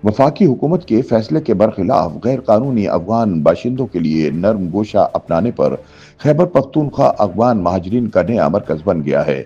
वफाकी हुकूमत के फैसले के बरखिलाफ गैर कानूनी अफगान बाशिंदों के लिए नरम गोशा अपनाने पर खैबर पख्तूनख्वा अफगान महाजरीन का नया मरकज बन गया है।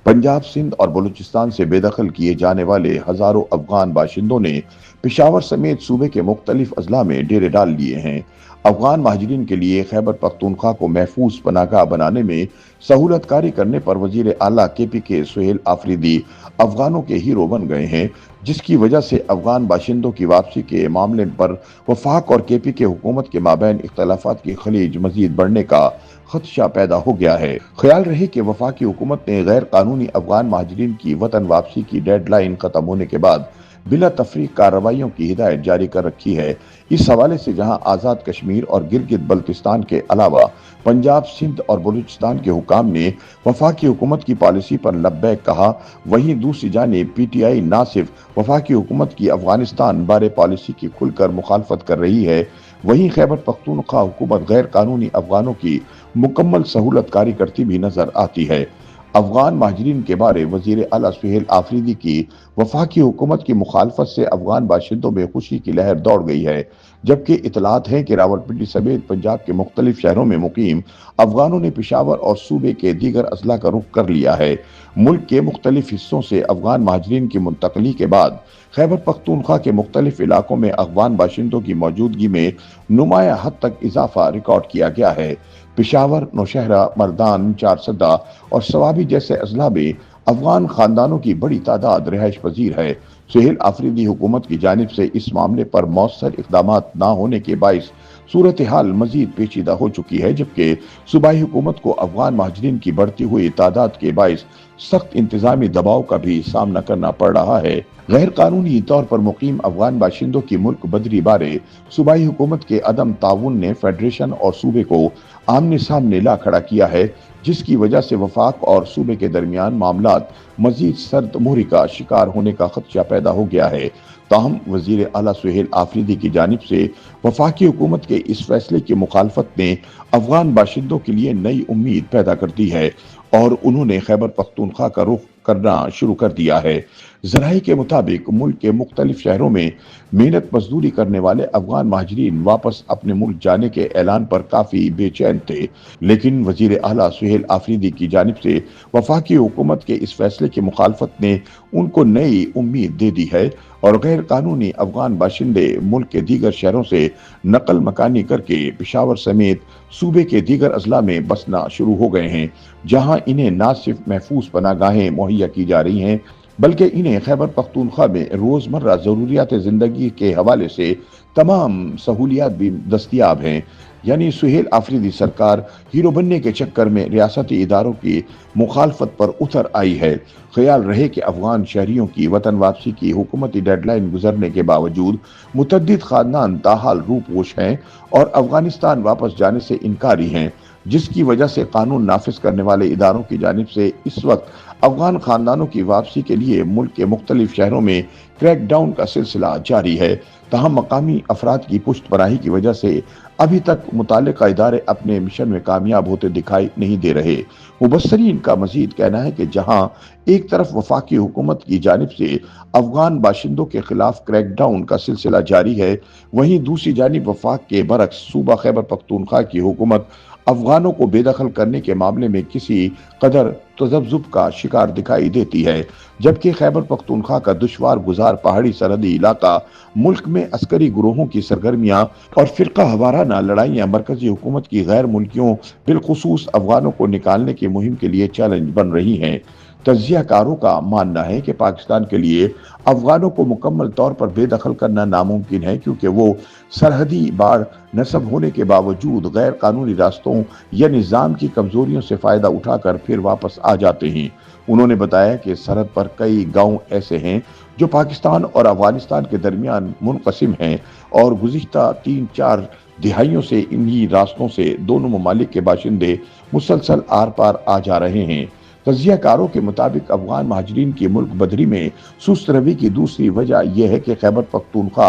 पंजाब, सिंध और बलूचिस्तान से बेदखल किए जाने वाले हजारों अफगान बाशिंदों ने पेशावर समेत सूबे के मुख्तलिफ अजला में डेरे डाल लिए हैं। अफगान महाजरीन के लिए खैबर पख्तूनख्वा को महफूज पनाहगाह बनाने में सहूलतकारी करने पर वजीर आला KP के सुहेल आफरीदी अफगानों के हीरो बन गए हैं, जिसकी वजह से अफगान बाशिंदों की वापसी के मामले पर वफाक और KP के हुकूमत के माबैन इख्तलाफात की खलीज मजीद बढ़ने का खदशा पैदा हो गया है। ख्याल रहे कि वफाकी हुकूमत ने गैर कानूनी अफगान महाजरीन की वतन वापसी की डेडलाइन खत्म होने के बाद बिला तफरीक कार्रवाइयों की हिदायत जारी कर रखी है। इस हवाले से जहां आज़ाद कश्मीर और गिलगित बल्तिस्तान के अलावा पंजाब, सिंध और बलूचिस्तान के हुकाम ने वफाकी हुकूमत की पॉलिसी पर लब्बैक कहा, वहीं दूसरी जानिब PTI न सिर्फ वफाकी हुकूमत की अफगानिस्तान बारे पॉलिसी की खुलकर मुखालफत कर रही है, वहीं खैबर पख्तूनख्वा हुकूमत गैर कानूनी अफगानों की मुकम्मल सहूलतकारी करती भी नजर आती है। अफगान महाजरीन के बारे वजीर आला सुहेल आफरीदी की वफाकी हुकूमत की मुखालफत से अफगान बाशिंदों में खुशी की लहर दौड़ गई है, जबकि इतलात है कि रावलपिंडी समेत पंजाब के मुख्तलिफ शहरों में मुकीम अफगानों ने पेशावर और सूबे के दीगर अजला का रुख कर लिया है। मुल्क के मुख्तलिफ हिस्सों से अफगान महाजरीन की मुंतकली के बाद खैबर पख्तूनख्वा के मुख्तलिफ इलाकों में अफगान बाशिंदों की मौजूदगी में नुमाया हद तक इजाफा रिकॉर्ड किया गया है। पेशावर, नौशहरा, मर्दान, चारसदा और सवाबी जैसे अजला में अफगान खानदानों की बड़ी तादाद रिहाइश पजीर है। सुहेल आफरीदी हुकूमत की जानिब से इस मामले पर मौसर इकदामात न होने के बाइस सूरत हाल मजीद पेचीदा हो चुकी है, जबकि सूबाई हुकूमत को अफगान महाजरीन की बढ़ती हुई तादाद के बाइस सख्त इंतजामी दबाव का भी सामना करना पड़ रहा है। गैर कानूनी तौर पर मुकीम अफगान बाशिंदों की मुल्क बदरी बारे सूबाई हुकूमत के अदम ताउन ने फेडरेशन और सूबे को आमने सामने ला खड़ा किया है, जिसकी वजह से वफाक और सूबे के दरमियान मामलात मजीद सर्द मोहरी का शिकार होने का खदशा पैदा हो गया है। ताहम वजीर आला सुहेल आफरीदी की जानिब से वफाकी हुकूमत के इस फैसले की मुखालफत ने अफगान बाशिंदों के लिए नई उम्मीद पैदा कर दी है और उन्होंने खैबर पख्तूनख्वा का रुख करना शुरू कर दिया है। जराये के मुताबिक मुल्क के मुख्तलिफ शहरों में मेहनत मजदूरी करने वाले अफगान महाजरीन वापस अपने मुल्क जाने के ऐलान पर काफी बेचैन थे, लेकिन वजीर आला सुहेल आफरीदी की जानिब से वफाकी हुकूमत के इस फैसले की मुखालफत ने उनको नई उम्मीद दे दी है और गैर कानूनी अफगान बाशिंदे मुल्क के दीगर शहरों से नकल मकानी करके पेशावर समेत सूबे के दीगर अजला में बसना शुरू हो गए हैं, जहां इन्हें न सिर्फ महफूज पनागाहें मुहैया की जा रही हैं, बल्कि इन्हें खैबर पख्तूनख्वा में रोजमर्रा जरूरियात जिंदगी के हवाले से तमाम सहूलियात भी दस्तयाब हैं। यानी सुहेल आफरीदी सरकार हीरो बनने के चक्कर में रियासती इदारों की मुखालफत पर उतर आई है। ख्याल रहे कि अफगान शहरियों की वतन वापसी की हुकूमती डेडलाइन गुजरने के बावजूद मुतद्दिद खानदान ताहाल रूपोश हैं और अफगानिस्तान वापस जाने से इनकारी हैं, जिसकी वजह से कानून नाफिज करने वाले इदारों की जानिब से इस वक्त अफगान खानदानों की वापसी के लिए मुल्क के मुख्तलिफ शहरों में क्रैकडाउन का सिलसिला जारी है। तहम मकामी अफराद की पुष्ट पनाही की वजह से अभी तक मुताल्लिका इदारे अपने मिशन में कामयाब होते दिखाई नहीं दे रहे। मुबस्सरीन का मजीद कहना है कि जहां एक तरफ वफाकी हुकूमत की जानिब से अफगान बाशिंदों के खिलाफ क्रैकडाउन का सिलसिला जारी है, वहीं दूसरी जानिब वफाक के बरक्स सूबा खैबर पख्तूनख्वा की हुकूमत अफगानों को बेदखल करने के मामले में किसी कदर तजब्जुब का शिकार दिखाई देती है, जबकि खैबर पख्तूनख्वा का दुश्वार गुजार पहाड़ी सरहदी इलाका मुल्क में अस्करी गुरोहों की सरगर्मियां और फिरका हवाराना लड़ाइयां मरकजी हुकूमत की गैर मुल्कियों बिलखुसूस अफगानों को निकालने की मुहिम के लिए चैलेंज बन रही हैं। तज्जियाकारों का मानना है कि पाकिस्तान के लिए अफगानों को मुकम्मल तौर पर बेदखल करना नामुमकिन है, क्योंकि वो सरहदी बाढ़ नस्ब होने के बावजूद गैर कानूनी रास्तों या निज़ाम की कमजोरियों से फायदा उठाकर फिर वापस आ जाते हैं। उन्होंने बताया कि सरहद पर कई गांव ऐसे हैं जो पाकिस्तान और अफगानिस्तान के दरमियान मुनक़सिम हैं और गुज़िश्ता 3-4 दिहाइयों से इन्हीं रास्तों से दोनों ममालिक के बाशिंदे मुसलसल आर पार आ जा रहे हैं। तज्जियाकारों के मुताबिक अफगान महाजरीन की मुल्क बदरी में सुस्त रवि की दूसरी वजह यह है कि खैबर पख्तूनख्वा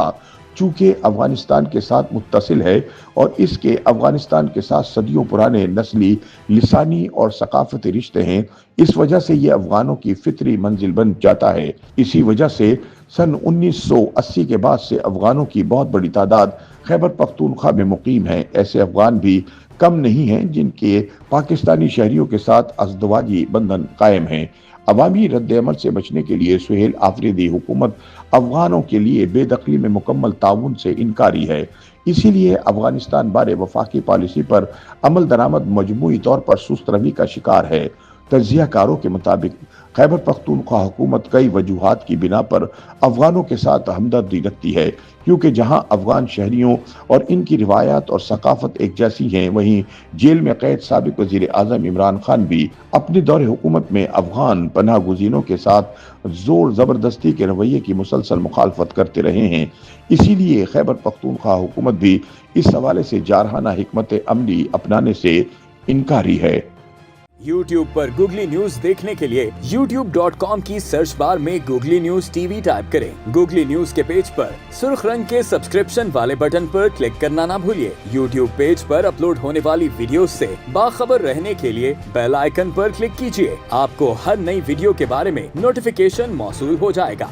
چونکہ افغانستان کے ساتھ متصل ہے اور اس کے افغانستان کے ساتھ صدیوں پرانے نسلی، لسانی اور ثقافتی رشتے ہیں، اس وجہ سے یہ افغانوں کی فطری منزل بن جاتا ہے۔ اسی وجہ سے سن 1980 کے بعد سے افغانوں کی بہت بڑی تعداد خیبر پختونخوا میں مقیم ہے۔ ایسے افغان بھی کم نہیں ہیں جن کے پاکستانی شہریوں کے ساتھ ازدواجی بندھن قائم ہیں۔ عوامی رد عمل سے بچنے کے لیے سہیل آفریدی حکومت افغانوں کے لیے بے دخلی میں مکمل تعاون سے انکاری ہے۔ اسی لیے افغانستان بارے وفاقی پالیسی پر عمل درآمد مجموعی طور پر سست روی کا شکار ہے۔ تجزیہ کاروں کے مطابق خیبر پختونخوا حکومت کئی وجوہات کی بنا پر افغانوں کے ساتھ ہمدردی رکھتی ہے، کیونکہ جہاں افغان شہریوں اور ان کی روایات اور ثقافت ایک جیسی ہیں، وہیں جیل میں قید سابق وزیر اعظم عمران خان بھی اپنے دور حکومت میں افغان پناہ گزینوں کے ساتھ زور زبردستی کے رویے کی مسلسل مخالفت کرتے رہے ہیں۔ اسی لیے خیبر پختونخوا حکومت بھی اس حوالے سے جارحانہ حکمت عملی اپنانے سے انکاری ہے۔ YouTube پر گوگلی نیوز دیکھنے کے لیے youtube.com کی سرچ بار میں googly news T V type کریں۔ گوگلی نیوز کے پیج پر سرخ رنگ کے سبسکرپشن والے بٹن پر کلک کرنا نہ بھولیے۔ YouTube پیج پر اپلوڈ ہونے والی ویڈیوز سے باخبر رہنے کے لیے بیل آئیکن پر کلک کیجیے۔ آپ کو ہر نئی ویڈیو کے بارے میں نوٹیفیکیشن موصول ہو جائے گا۔